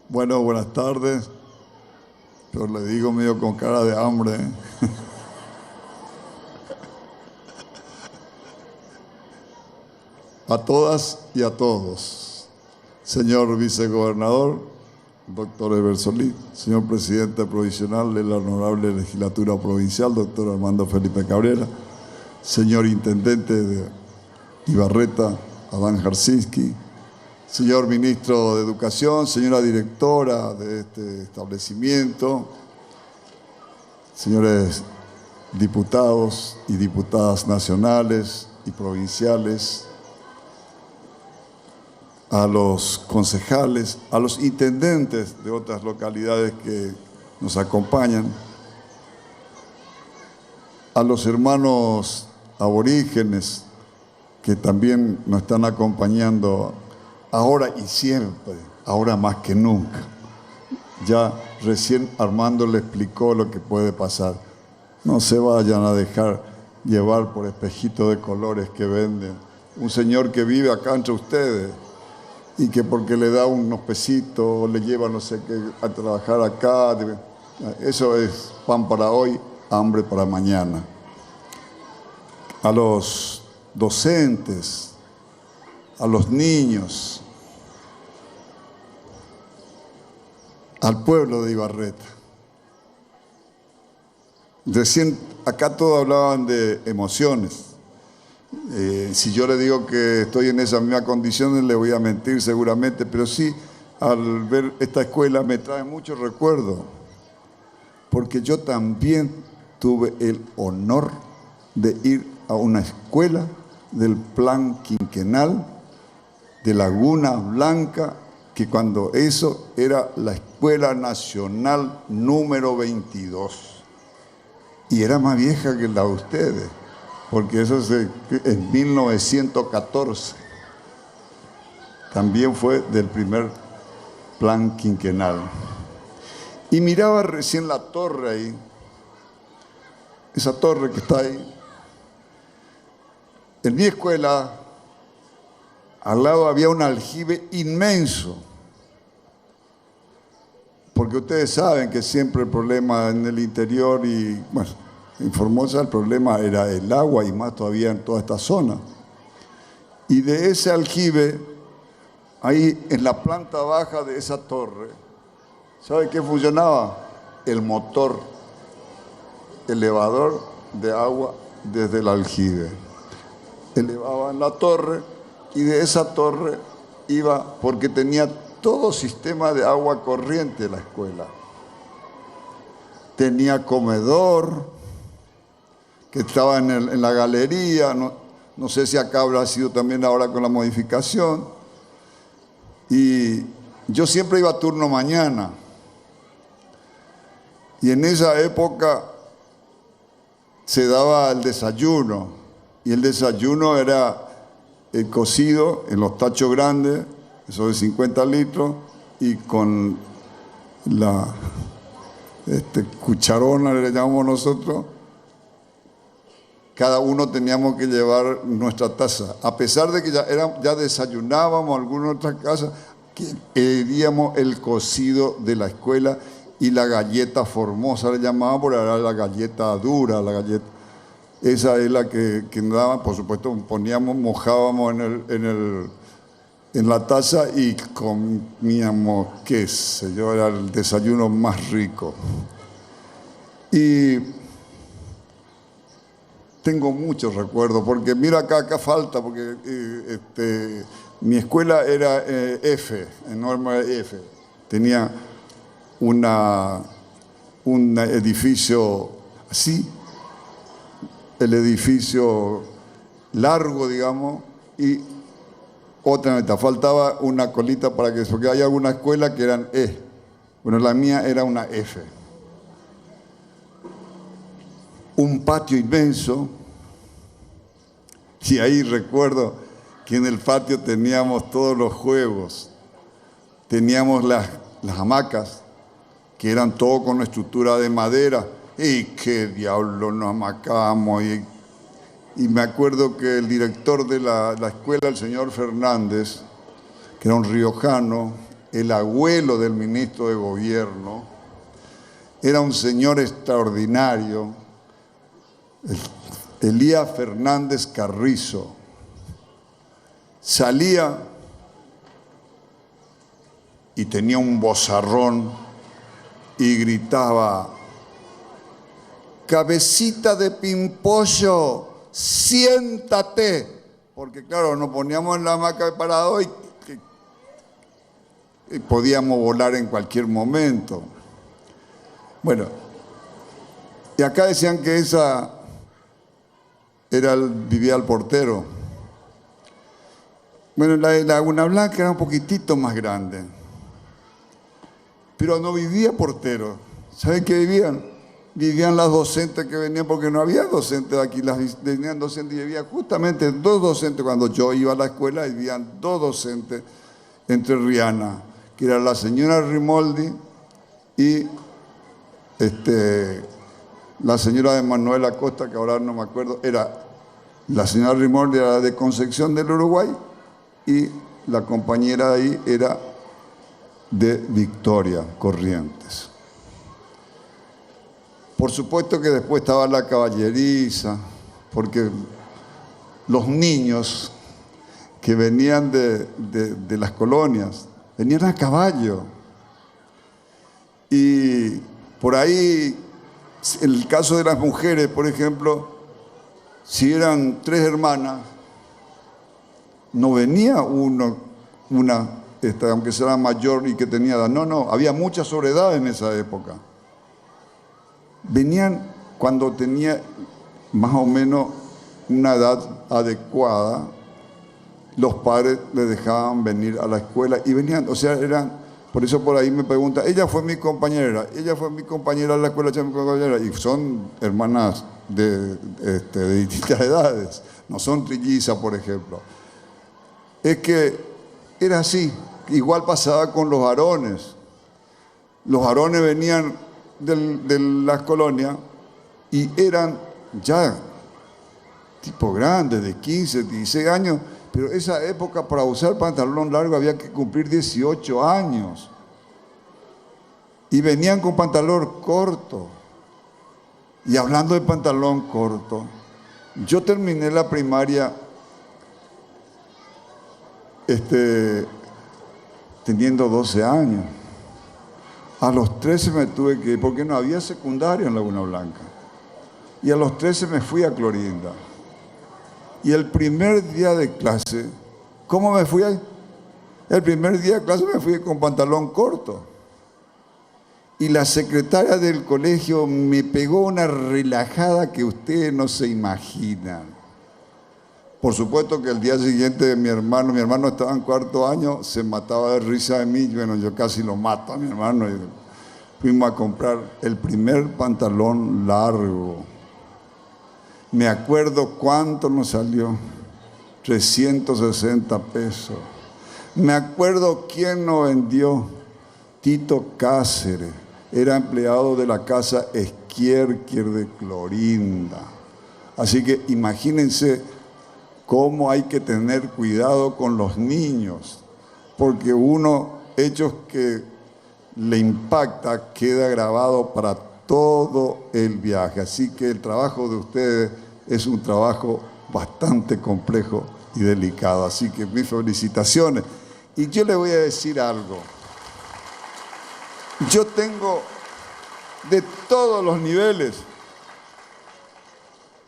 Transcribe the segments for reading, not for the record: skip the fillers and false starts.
Bueno, buenas tardes. Pero le digo medio con cara de hambre. A todas y a todos. Señor vicegobernador, doctor Eber Solís, señor presidente provisional de la Honorable Legislatura Provincial, doctor Armando Felipe Cabrera, señor intendente de Ibarreta, Adán Jarsinski, señor ministro de Educación, señora directora de este establecimiento, señores diputados y diputadas nacionales y provinciales, a los concejales, a los intendentes de otras localidades que nos acompañan, a los hermanos aborígenes que también nos están acompañando ahora y siempre, ahora más que nunca. Ya recién Armando le explicó lo que puede pasar. No se vayan a dejar llevar por espejitos de colores que venden. Un señor que vive acá entre ustedes y que porque le da unos pesitos, le lleva no sé qué a trabajar acá, eso es pan para hoy, hambre para mañana. A los docentes, a los niños, al pueblo de Ibarreta. Recién acá todos hablaban de emociones. Si yo le digo que estoy en esas mismas condiciones, le voy a mentir seguramente, pero sí, al ver esta escuela me trae muchos recuerdos, porque yo también tuve el honor de ir a una escuela del plan quinquenal de Laguna Blanca, que cuando eso era la Escuela Nacional número 22, y era más vieja que la de ustedes, porque eso es en 1914. También fue del primer plan quinquenal. Y miraba recién la torre ahí, esa torre que está ahí. En mi escuela, al lado había un aljibe inmenso, porque ustedes saben que siempre el problema en el interior y, bueno, en Formosa el problema era el agua y más todavía en toda esta zona. Y de ese aljibe, ahí en la planta baja de esa torre, ¿sabe qué funcionaba? El motor elevador de agua desde el aljibe. Elevaban la torre y de esa torre iba, porque tenía todo sistema de agua corriente la escuela. Tenía comedor, que estaba en la galería, no sé si acá habrá sido también ahora con la modificación. Y yo siempre iba a turno mañana. Y en esa época se daba el desayuno. Y el desayuno era el cocido en los tachos grandes, eso de 50 litros, y con la cucharona, le llamamos nosotros, cada uno teníamos que llevar nuestra taza. A pesar de que ya desayunábamos alguna otra casa, que pedíamos el cocido de la escuela y la galleta Formosa, le llamaban, porque era la galleta dura, la galleta. Esa es la que daba, por supuesto, mojábamos en la taza y comíamos, qué sé yo, era el desayuno más rico. Y tengo muchos recuerdos, porque mira acá falta, porque mi escuela era F, en norma F. Tenía un edificio así, el edificio largo, digamos, y otra neta, faltaba una colita para que eso, porque hay alguna escuela que eran E. Bueno, la mía era una F. Un patio inmenso, y ahí recuerdo que en el patio teníamos todos los juegos. Teníamos las hamacas, que eran todo con una estructura de madera, y qué diablo nos amacábamos. Y me acuerdo que el director de la escuela, el señor Fernández, que era un riojano, el abuelo del ministro de Gobierno, era un señor extraordinario, Elías Fernández Carrizo. Salía y tenía un vozarrón y gritaba: cabecita de pimpollo, siéntate. Porque claro, nos poníamos en la hamaca de parado y podíamos volar en cualquier momento. Bueno, y acá decían que esa vivía el portero. Bueno, la de Laguna Blanca era un poquitito más grande, pero no vivía portero. ¿Saben qué vivían? Vivían las docentes que venían, porque no había docentes aquí, venían docentes y vivían justamente dos docentes. Cuando yo iba a la escuela, vivían dos docentes entrerrianas, que era la señora Rimoldi y la señora de Manuel Acosta, que ahora no me acuerdo, era la señora Rimoldi, era de Concepción del Uruguay, y la compañera de ahí era de Victoria, Corrientes. Por supuesto que después estaba la caballeriza, porque los niños que venían de las colonias venían a caballo. Y por ahí, en el caso de las mujeres, por ejemplo, si eran 3 hermanas, no venía una, aunque sea mayor y que tenía edad. No, había mucha soledad en esa época. Venían cuando tenía más o menos una edad adecuada, los padres les dejaban venir a la escuela y venían, o sea, eran, por eso por ahí me pregunta, ella fue mi compañera en la escuela, y son hermanas de distintas edades, no son trillizas, por ejemplo. Es que era así, igual pasaba con los varones. Los varones venían de las colonias y eran ya tipo grandes, de 15, 16 años, pero esa época para usar pantalón largo había que cumplir 18 años. Y venían con pantalón corto. Y hablando de pantalón corto, yo terminé la primaria teniendo 12 años. A los 13 me tuve que ir, porque no había secundaria en Laguna Blanca. Y a los 13 me fui a Clorinda. Y el primer día de clase, ¿cómo me fui ahí? El primer día de clase me fui con pantalón corto. Y la secretaria del colegio me pegó una relajada que ustedes no se imaginan. Por supuesto que el día siguiente mi hermano estaba en 4º año, se mataba de risa de mí. Bueno, yo casi lo mato a mi hermano. Y fuimos a comprar el primer pantalón largo. Me acuerdo cuánto nos salió, 360 pesos. Me acuerdo quién nos vendió, Tito Cáceres, era empleado de la casa Esquierquier de Clorinda. Así que imagínense cómo hay que tener cuidado con los niños, porque hechos que le impacta, queda grabado para todo el viaje. Así que el trabajo de ustedes es un trabajo bastante complejo y delicado. Así que mis felicitaciones. Y yo le voy a decir algo. Yo tengo de todos los niveles.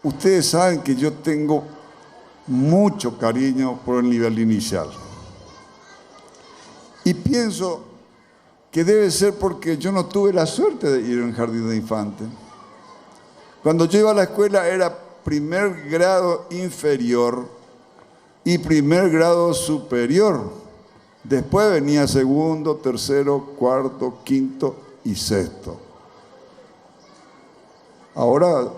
Ustedes saben que yo tengo mucho cariño por el nivel inicial. Y pienso que debe ser porque yo no tuve la suerte de ir en jardín de infantes. Cuando yo iba a la escuela era primer grado inferior y primer grado superior. Después venía 2º, 3º, 4º, 5º y 6º. Ahora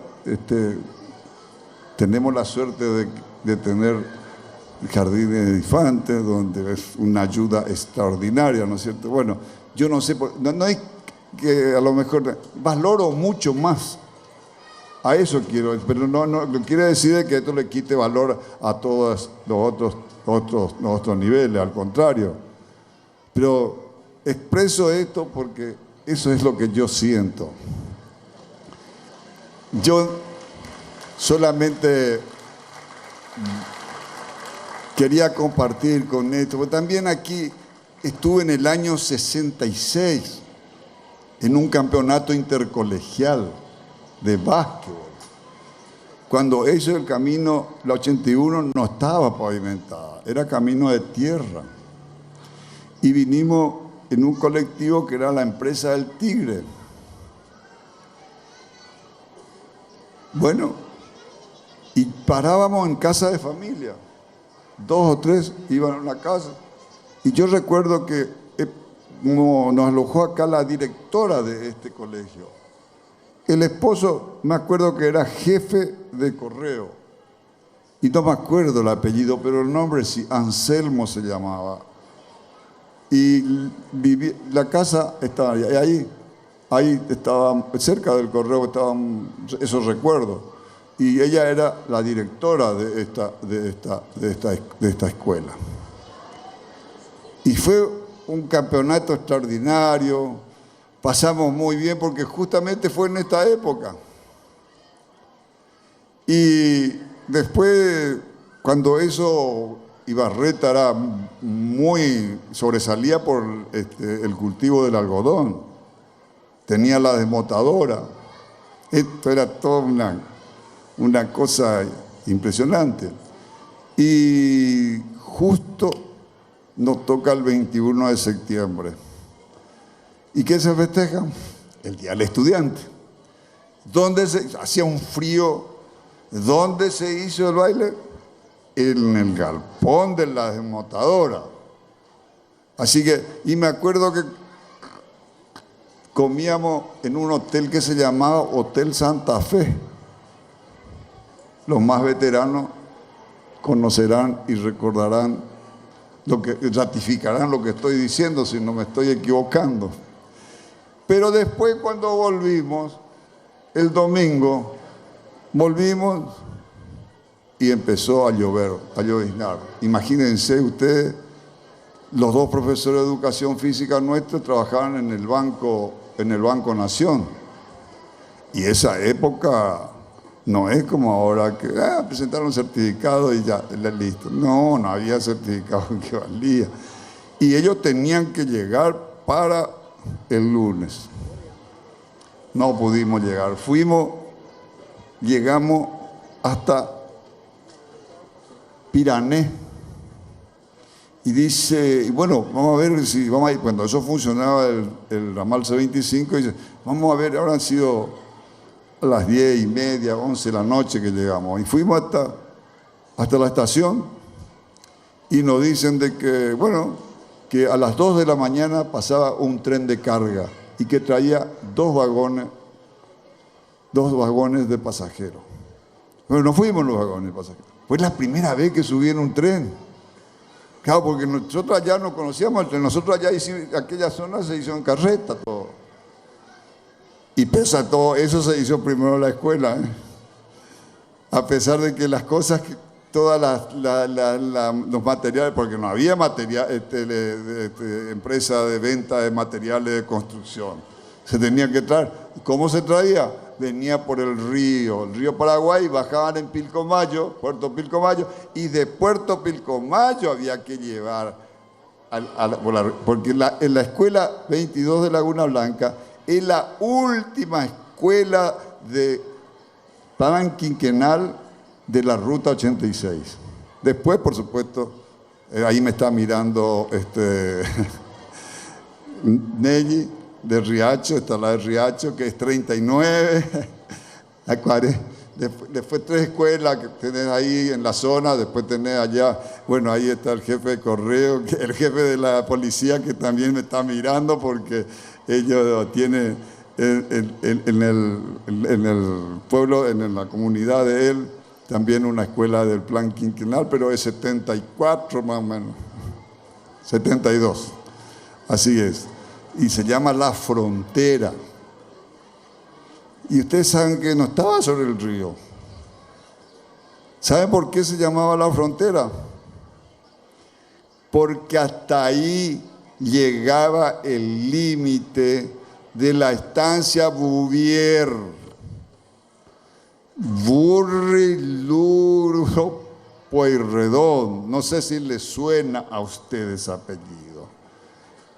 tenemos la suerte de tener jardines de infantes, donde es una ayuda extraordinaria, ¿no es cierto? Bueno, yo no sé, no hay que a lo mejor valoro mucho más. A eso quiero, pero no quiere decir que esto le quite valor a todos los otros niveles, al contrario. Pero expreso esto porque eso es lo que yo siento. Yo solamente quería compartir con esto, porque también aquí estuve en el año 66 en un campeonato intercolegial de básquetbol. Cuando hizo el camino, la 81 no estaba pavimentada, era camino de tierra. Y vinimos en un colectivo que era la empresa del Tigre. Bueno, y parábamos en casa de familia. 2 o 3 iban a una casa. Y yo recuerdo que nos alojó acá la directora de este colegio. El esposo, me acuerdo que era jefe de correo. Y no me acuerdo el apellido, pero el nombre sí, Anselmo se llamaba. Y la casa estaba ahí estaba, cerca del correo estaban esos recuerdos. Y ella era la directora de esta escuela. Y fue un campeonato extraordinario, pasamos muy bien porque justamente fue en esta época. Y después, cuando eso, Ibarreta era sobresalía por el cultivo del algodón, tenía la desmotadora, esto era toda una cosa impresionante. Y justo nos toca el 21 de septiembre. ¿Y qué se festeja? El Día del Estudiante. Hacía un frío. ¿Dónde se hizo el baile? En el galpón de la desmotadora. Así que, y me acuerdo que comíamos en un hotel que se llamaba Hotel Santa Fe. Los más veteranos conocerán y recordarán ratificarán lo que estoy diciendo, si no me estoy equivocando. Pero después, cuando volvimos, el domingo, volvimos y empezó a llover, a lloviznar. Imagínense ustedes, los 2 profesores de educación física nuestros trabajaban en el Banco Nación. Y esa época no es como ahora que presentaron certificado y ya, listo. No había certificado que valía. Y ellos tenían que llegar para el lunes. No pudimos llegar. Llegamos hasta Pirané. Y dice, bueno, vamos a ver si vamos a ir. Cuando eso funcionaba el ramal C25, dice, vamos a ver, ahora han sido a las 10:30, 11 de la noche que llegamos. Y fuimos hasta la estación y nos dicen de que, bueno, que a las 2 de la mañana pasaba un tren de carga y que traía 2 vagones de pasajeros. Bueno, no fuimos los vagones de pasajeros. Fue la primera vez que subí en un tren. Claro, porque nosotros allá no conocíamos el tren. Nosotros allá, aquella zona se hizo en carreta todo. Y pese a todo, eso se hizo primero en la escuela. A pesar de que las cosas, todas los materiales, porque no había material, empresa de venta de materiales de construcción. Se tenía que traer. ¿Cómo se traía? Venía por el río Paraguay, bajaban en Pilcomayo, Puerto Pilcomayo, y de Puerto Pilcomayo había que llevar, porque en la escuela 22 de Laguna Blanca es la última escuela de plan quinquenal de la Ruta 86. Después, por supuesto, ahí me está mirando Nelly, de Riacho, está la de Riacho, que es 39, después 3 escuelas que tenés ahí en la zona, después tenés allá, bueno, ahí está el jefe de correo, el jefe de la policía que también me está mirando porque ellos tienen en el pueblo, en la comunidad de él, también una escuela del plan quinquenal, pero es 74 más o menos, 72, así es. Y se llama La Frontera. Y ustedes saben que no estaba sobre el río. ¿Saben por qué se llamaba La Frontera? Porque hasta ahí llegaba el límite de la estancia Bouvier. Burriluro Pueyrredón, no sé si les suena a ustedes apellido.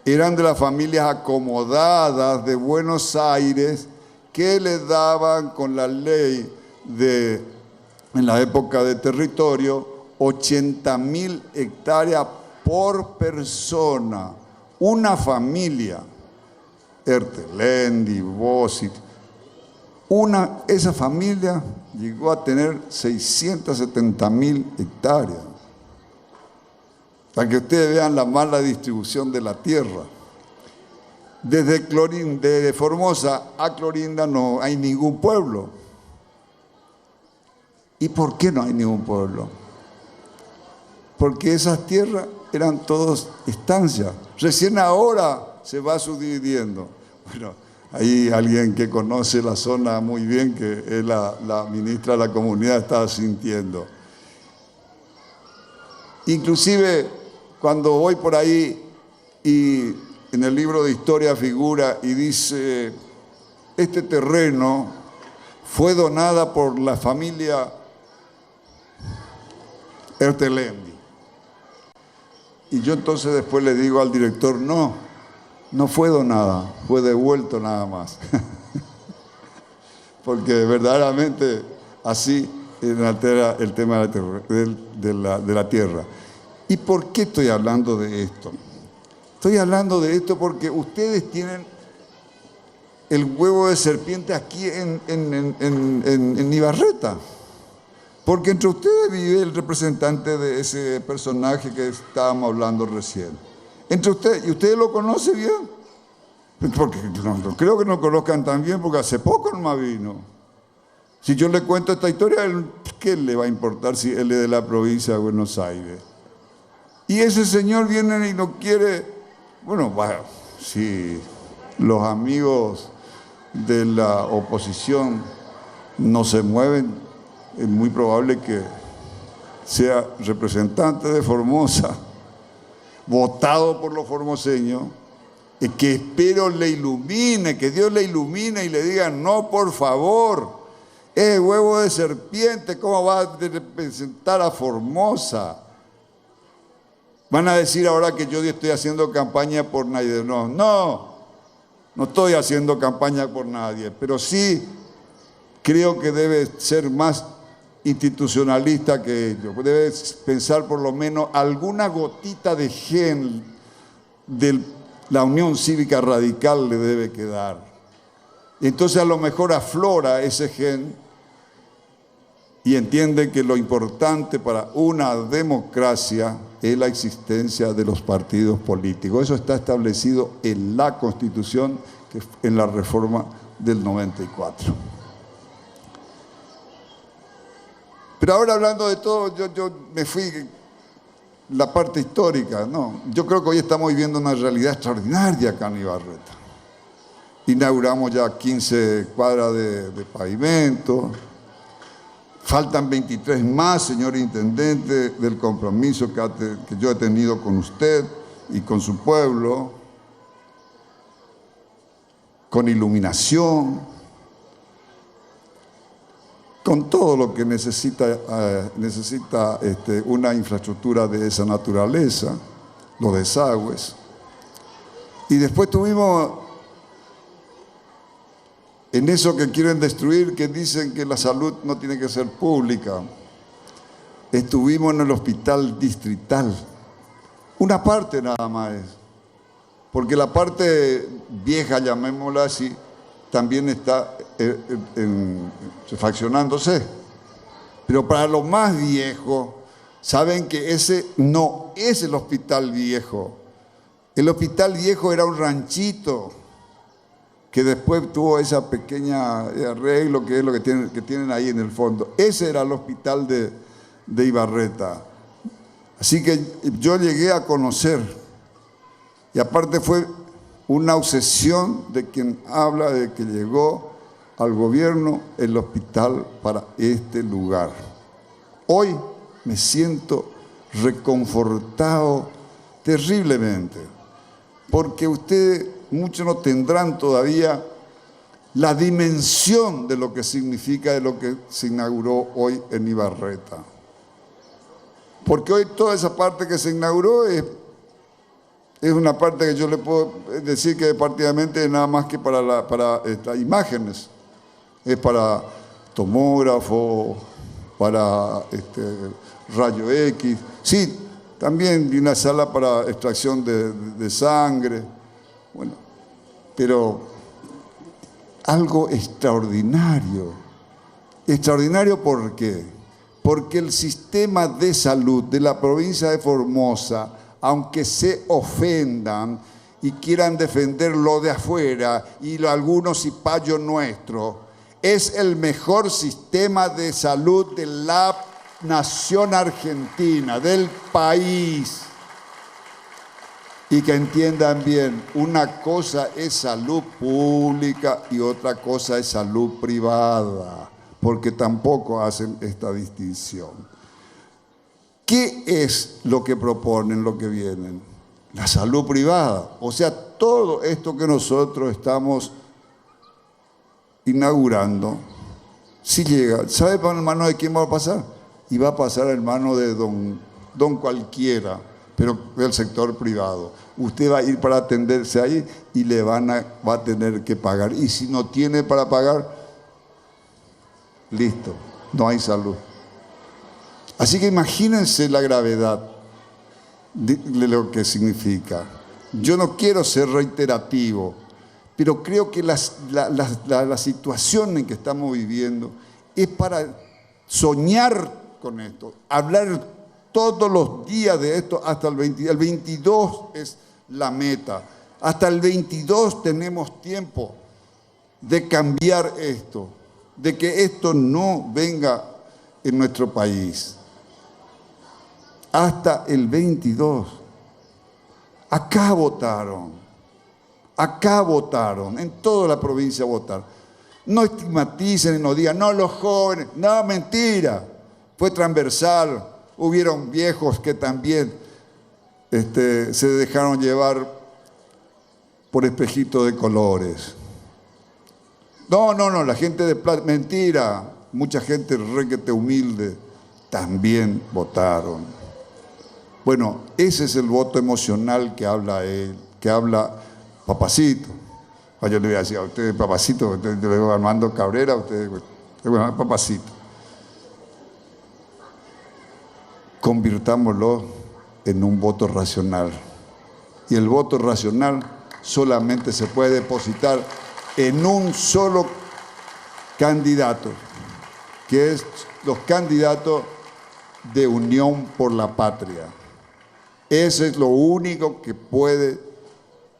Eran de las familias acomodadas de Buenos Aires que le daban con la ley en la época de territorio, 80.000 hectáreas por persona. Una familia, Ertelendi, Bosit, esa familia llegó a tener 670.000 hectáreas. Para que ustedes vean la mala distribución de la tierra. Desde Formosa a Clorinda no hay ningún pueblo. ¿Y por qué no hay ningún pueblo? Porque esas tierras eran todas estancias. Recién ahora se va subdividiendo. Bueno, hay alguien que conoce la zona muy bien, que es la ministra de la Comunidad, está sintiendo. Inclusive, cuando voy por ahí y en el libro de historia figura y dice, este terreno fue donada por la familia Ertelendi. Y yo entonces después le digo al director, no fue donada, fue devuelto nada más. Porque verdaderamente así altera el tema de la tierra. ¿Y por qué estoy hablando de esto? Estoy hablando de esto porque ustedes tienen el huevo de serpiente aquí en Ibarreta. Porque entre ustedes vive el representante de ese personaje que estábamos hablando recién. Entre ustedes, ¿y ustedes lo conocen bien? Porque no creo que no conozcan tan bien, porque hace poco nomás vino. Si yo le cuento esta historia, ¿qué le va a importar si él es de la provincia de Buenos Aires? Y ese señor viene y no quiere. Bueno, si los amigos de la oposición no se mueven, es muy probable que sea representante de Formosa, votado por los formoseños, y que espero le ilumine, que Dios le ilumine y le diga, no, por favor, es huevo de serpiente, ¿cómo va a representar a Formosa? Van a decir ahora que yo estoy haciendo campaña por nadie. No estoy haciendo campaña por nadie, pero sí creo que debe ser más institucionalista que ellos. Debe pensar por lo menos alguna gotita de gen de la Unión Cívica Radical le debe quedar. Entonces a lo mejor aflora ese gen y entiende que lo importante para una democracia es la existencia de los partidos políticos. Eso está establecido en la Constitución, en la reforma del 94. Pero ahora hablando de todo, yo me fui la parte histórica, ¿no? Yo creo que hoy estamos viviendo una realidad extraordinaria acá en Ibarreta. Inauguramos ya 15 cuadras de pavimento. Faltan 23 más, señor intendente, del compromiso que yo he tenido con usted y con su pueblo, con iluminación, con todo lo que necesita una infraestructura de esa naturaleza, los desagües. Y después tuvimos en eso que quieren destruir, que dicen que la salud no tiene que ser pública. Estuvimos en el hospital distrital, una parte nada más es, porque la parte vieja, llamémosla así, también está fraccionándose. Pero para los más viejos, saben que ese no es el hospital viejo. El hospital viejo era un ranchito que después tuvo esa pequeña arreglo que es lo que tienen ahí en el fondo. Ese era el hospital de Ibarreta. Así que yo llegué a conocer, y aparte fue una obsesión de quien habla de que llegó al gobierno el hospital para este lugar. Hoy me siento reconfortado terriblemente, porque ustedes, muchos no tendrán todavía la dimensión de lo que significa de lo que se inauguró hoy en Ibarreta. Porque hoy toda esa parte que se inauguró es una parte que yo le puedo decir que partidamente es nada más que para estas imágenes. Es para tomógrafo, para rayo X. Sí, también una sala para extracción de sangre. Bueno, pero algo extraordinario. ¿Extraordinario por qué? Porque el sistema de salud de la provincia de Formosa, aunque se ofendan y quieran defender lo de afuera y algunos cipayos nuestros, es el mejor sistema de salud de la nación argentina, del país. Y que entiendan bien, una cosa es salud pública y otra cosa es salud privada, porque tampoco hacen esta distinción. ¿Qué es lo que proponen, lo que vienen? La salud privada. O sea, todo esto que nosotros estamos inaugurando, si llega, ¿sabe para el mano de quién va a pasar? Y va a pasar en mano de don cualquiera, pero del sector privado. Usted va a ir para atenderse ahí y va a tener que pagar. Y si no tiene para pagar, listo, no hay salud. Así que imagínense la gravedad de lo que significa. Yo no quiero ser reiterativo, pero creo que la situación en que estamos viviendo es para soñar con esto, hablar todos los días de esto hasta el 22 es la meta. Hasta el 22 tenemos tiempo de cambiar esto, de que esto no venga en nuestro país. Hasta el 22. Acá votaron, en toda la provincia votaron. No estigmaticen y no digan, no, los jóvenes, no, mentira, fue transversal, hubieron viejos que también se dejaron llevar por espejitos de colores. No, la gente de plata, mentira, mucha gente requete humilde también votaron. Bueno, ese es el voto emocional que habla él, que habla Papacito. Yo le voy a decir a usted, Papacito, usted le digo Armando Cabrera, usted, bueno, Papacito. Convirtámoslo en un voto racional. Y el voto racional solamente se puede depositar en un solo candidato, que es los candidatos de Unión por la Patria. Eso es lo único que puede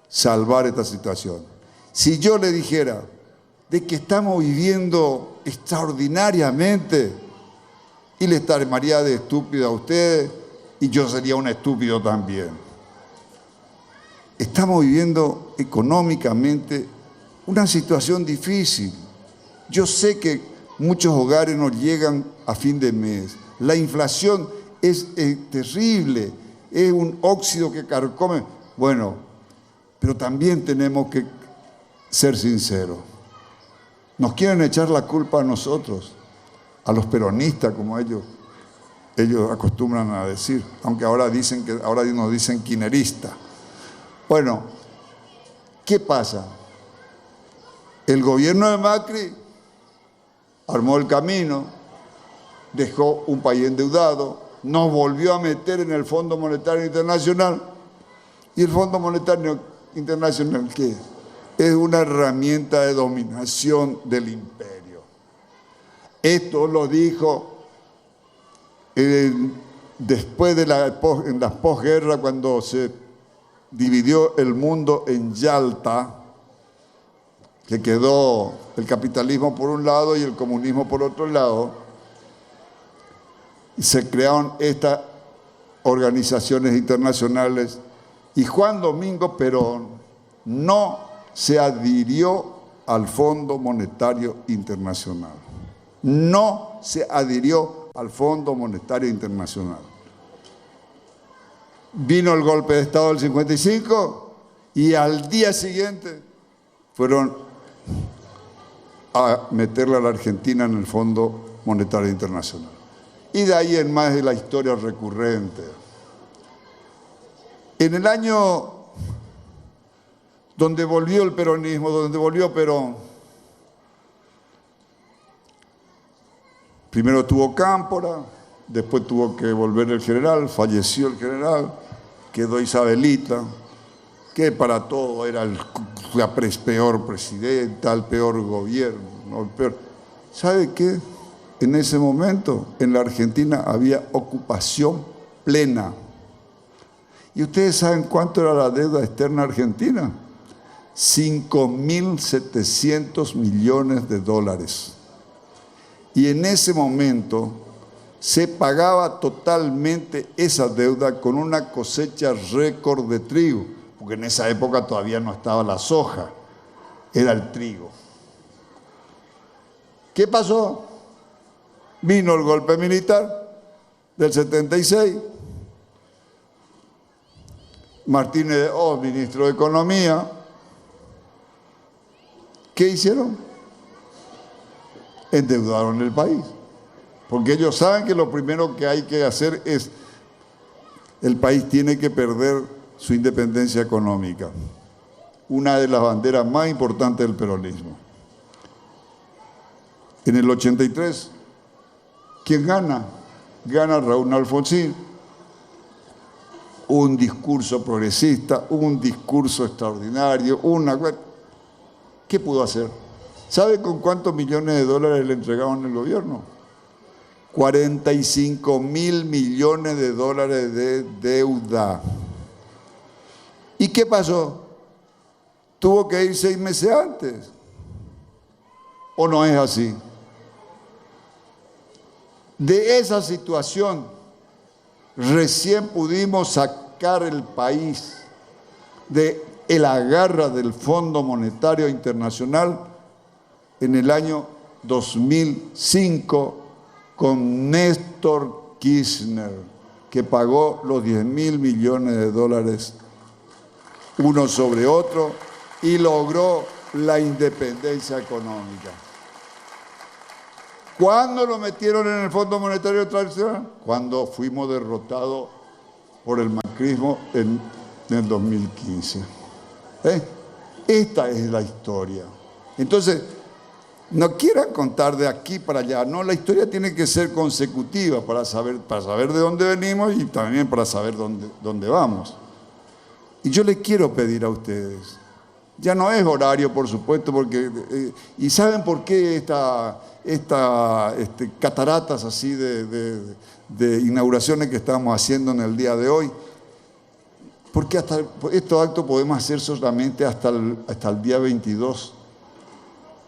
salvar esta situación. Si yo le dijera de que estamos viviendo extraordinariamente, y le estaría de estúpido a ustedes, y yo sería un estúpido también. Estamos viviendo económicamente una situación difícil. Yo sé que muchos hogares no llegan a fin de mes. La inflación es terrible. Es un óxido que carcome. Bueno, pero también tenemos que ser sinceros. Nos quieren echar la culpa a nosotros, a los peronistas, como ellos acostumbran a decir, aunque ahora nos dicen kirchneristas. Bueno, ¿qué pasa? El gobierno de Macri armó el camino, dejó un país endeudado, nos volvió a meter en el Fondo Monetario Internacional. ¿Y el Fondo Monetario Internacional qué? Es una herramienta de dominación del imperio. Esto lo dijo después de en la posguerra, cuando se dividió el mundo en Yalta, que quedó el capitalismo por un lado y el comunismo por otro lado. Se crearon estas organizaciones internacionales y Juan Domingo Perón no se adhirió al Fondo Monetario Internacional. No se adhirió al Fondo Monetario Internacional. Vino el golpe de Estado del 55 Y al día siguiente fueron a meterle a la Argentina en el Fondo Monetario Internacional. Y de ahí en más de la historia recurrente. En el año donde volvió el peronismo, donde volvió Perón, primero tuvo Cámpora, después tuvo que volver el general, falleció el general, quedó Isabelita, que para todo era la peor presidenta, el peor gobierno, el peor. ¿Sabe qué? En ese momento en la Argentina había ocupación plena. ¿Y ustedes saben cuánto era la deuda externa argentina? 5.700 millones de dólares. Y en ese momento se pagaba totalmente esa deuda con una cosecha récord de trigo, porque en esa época todavía no estaba la soja, era el trigo. ¿Qué pasó? Vino el golpe militar del 76. Martínez de Hoz, ministro de Economía. ¿Qué hicieron? Endeudaron el país. Porque ellos saben que lo primero que hay que hacer es, el país tiene que perder su independencia económica. Una de las banderas más importantes del peronismo. En el 83, ¿quién gana? Gana Raúl Alfonsín. Un discurso progresista, un discurso extraordinario, ¿qué pudo hacer? ¿Sabe con cuántos millones de dólares le entregaron el gobierno? 45.000 millones de dólares de deuda. ¿Y qué pasó? Tuvo que ir 6 meses antes. ¿O no es así? De esa situación recién pudimos sacar el país de la garra del Fondo Monetario Internacional en el año 2005 con Néstor Kirchner, que pagó los 10.000 millones de dólares uno sobre otro y logró la independencia económica. ¿Cuándo lo metieron en el Fondo Monetario Internacional? Cuando fuimos derrotados por el macrismo en el 2015. Esta es la historia. Entonces, no quieran contar de aquí para allá. No, la historia tiene que ser consecutiva para saber de dónde venimos y también para saber dónde vamos. Y yo les quiero pedir a ustedes, ya no es horario, por supuesto, porque ¿y saben por qué cataratas así de inauguraciones que estamos haciendo en el día de hoy? Porque hasta estos actos podemos hacer solamente hasta el día 22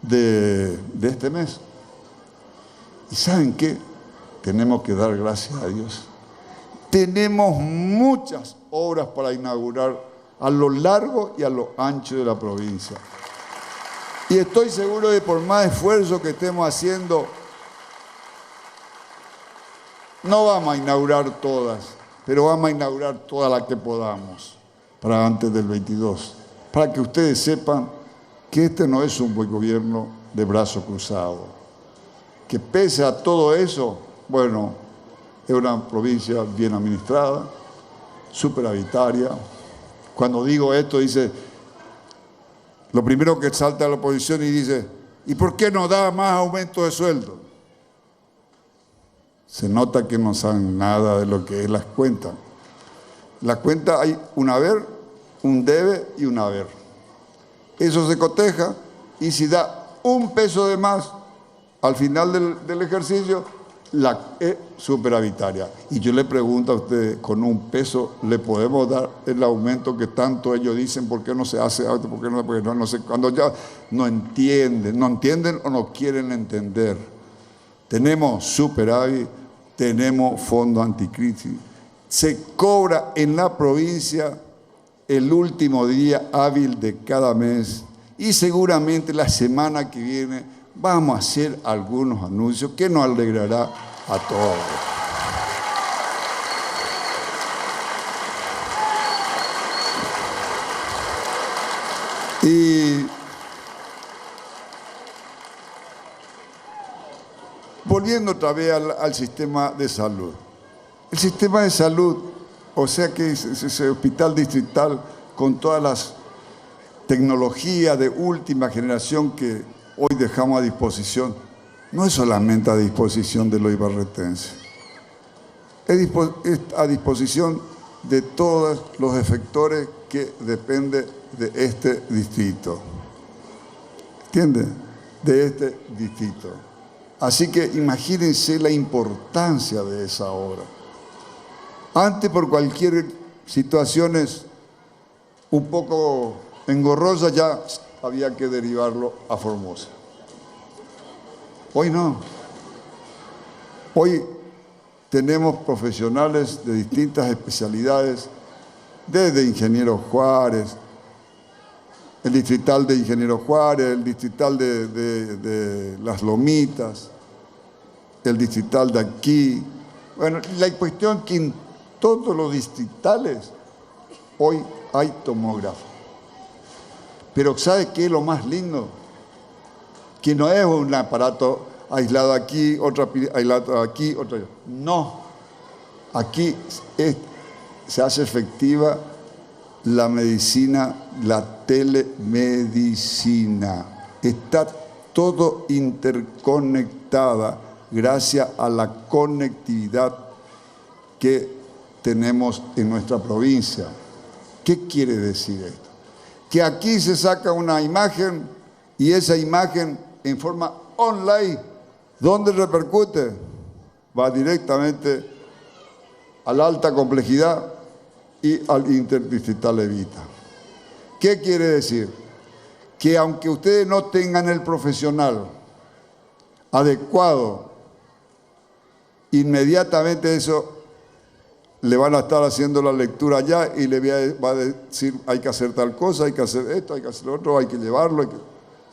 de este mes. ¿Y saben qué? Tenemos que dar gracias a Dios. Tenemos muchas obras para inaugurar a lo largo y a lo ancho de la provincia. Y estoy seguro de que por más esfuerzo que estemos haciendo, no vamos a inaugurar todas, pero vamos a inaugurar todas las que podamos para antes del 22, para que ustedes sepan que este no es un buen gobierno de brazo cruzado, que pese a todo eso, bueno, es una provincia bien administrada, superavitaria. Cuando digo esto, dice, lo primero que salta a la oposición y dice, ¿y por qué no da más aumento de sueldo? Se nota que no saben nada de lo que es las cuentas. La cuenta hay un haber, un debe y un haber. Eso se coteja y si da un peso de más al final del ejercicio, la es superavitaria. Y yo le pregunto a ustedes, ¿con un peso le podemos dar el aumento que tanto ellos dicen? ¿Por qué no se hace? ¿Por qué no? Porque no sé, cuando ya no entienden o no quieren entender. Tenemos superávit, tenemos fondo anticrisis. Se cobra en la provincia el último día hábil de cada mes y seguramente la semana que viene vamos a hacer algunos anuncios que nos alegrará a todos. Y volviendo otra vez al sistema de salud. El sistema de salud, o sea que ese hospital distrital con todas las tecnologías de última generación que hoy dejamos a disposición, no es solamente a disposición de los ibarretenses, es a disposición de todos los efectores que dependen de este distrito. ¿Entienden? De este distrito. Así que imagínense la importancia de esa obra. Antes, por cualquier situación un poco engorrosa, ya había que derivarlo a Formosa. Hoy no. Hoy tenemos profesionales de distintas especialidades, desde Ingeniero Juárez, el distrital de Ingeniero Juárez, el distrital de Las Lomitas, el distrital de aquí. Bueno, la cuestión que en todos los distritales hoy hay tomógrafo. Pero ¿sabe qué es lo más lindo? Que no es un aparato aislado aquí, otro aislado aquí, otro allá. No. Aquí se hace efectiva la medicina, la telemedicina. Está todo interconectada gracias a la conectividad que tenemos en nuestra provincia. ¿Qué quiere decir esto? Que aquí se saca una imagen y esa imagen en forma online, ¿dónde repercute? Va directamente a la alta complejidad y al interdistrital Evita. ¿Qué quiere decir? Que aunque ustedes no tengan el profesional adecuado, inmediatamente eso le van a estar haciendo la lectura allá y le va a decir hay que hacer tal cosa, hay que hacer esto, hay que hacer lo otro, hay que llevarlo.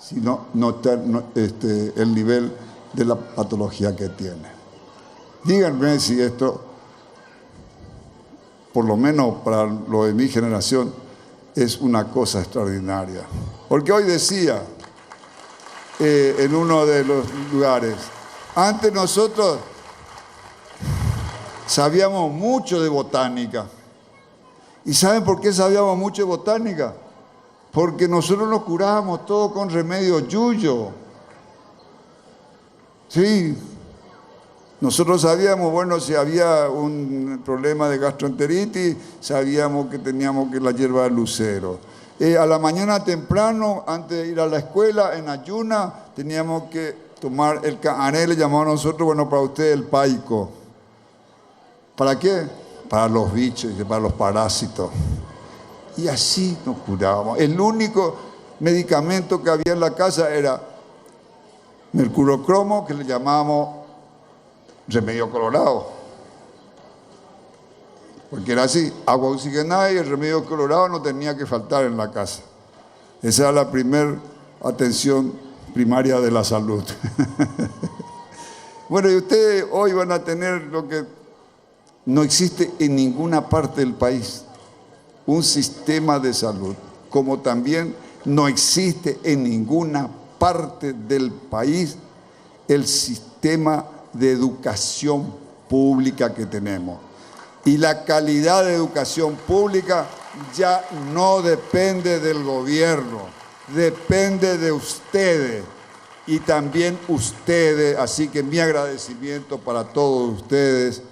Si no, no está el nivel de la patología que tiene. Díganme si esto, por lo menos para lo de mi generación, es una cosa extraordinaria. Porque hoy decía en uno de los lugares, antes nosotros sabíamos mucho de botánica. ¿Y saben por qué sabíamos mucho de botánica? Porque nosotros nos curábamos todo con remedio yuyo. Sí. Nosotros sabíamos, bueno, si había un problema de gastroenteritis, sabíamos que teníamos que la hierba de lucero. A la mañana temprano, antes de ir a la escuela, en ayuna, teníamos que tomar el cañané, le llamamos nosotros, bueno, para usted el paico. ¿Para qué? Para los bichos y para los parásitos. Y así nos curábamos. El único medicamento que había en la casa era mercurocromo, que le llamábamos remedio colorado. Porque era así, agua oxigenada y el remedio colorado no tenía que faltar en la casa. Esa era la primera atención primaria de la salud. Bueno, y ustedes hoy van a tener lo que no existe en ninguna parte del país, un sistema de salud, como también no existe en ninguna parte del país el sistema de educación pública que tenemos. Y la calidad de educación pública ya no depende del gobierno, depende de ustedes y también ustedes. Así que mi agradecimiento para todos ustedes,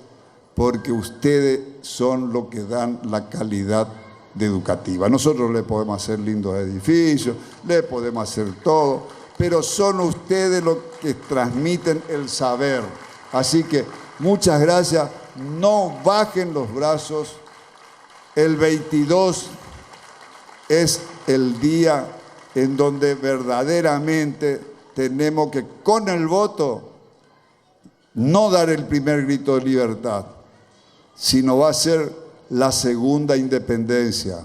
porque ustedes son los que dan la calidad educativa. Nosotros le podemos hacer lindos edificios, le podemos hacer todo, pero son ustedes los que transmiten el saber. Así que muchas gracias, no bajen los brazos. El 22 es el día en donde verdaderamente tenemos que, con el voto, no dar el primer grito de libertad, sino va a ser la segunda independencia.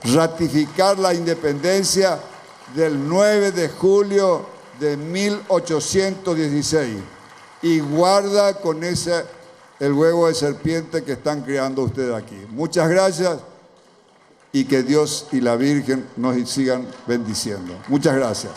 Ratificar la independencia del 9 de julio de 1816. Y guarda con ese el huevo de serpiente que están creando ustedes aquí. Muchas gracias y que Dios y la Virgen nos sigan bendiciendo. Muchas gracias.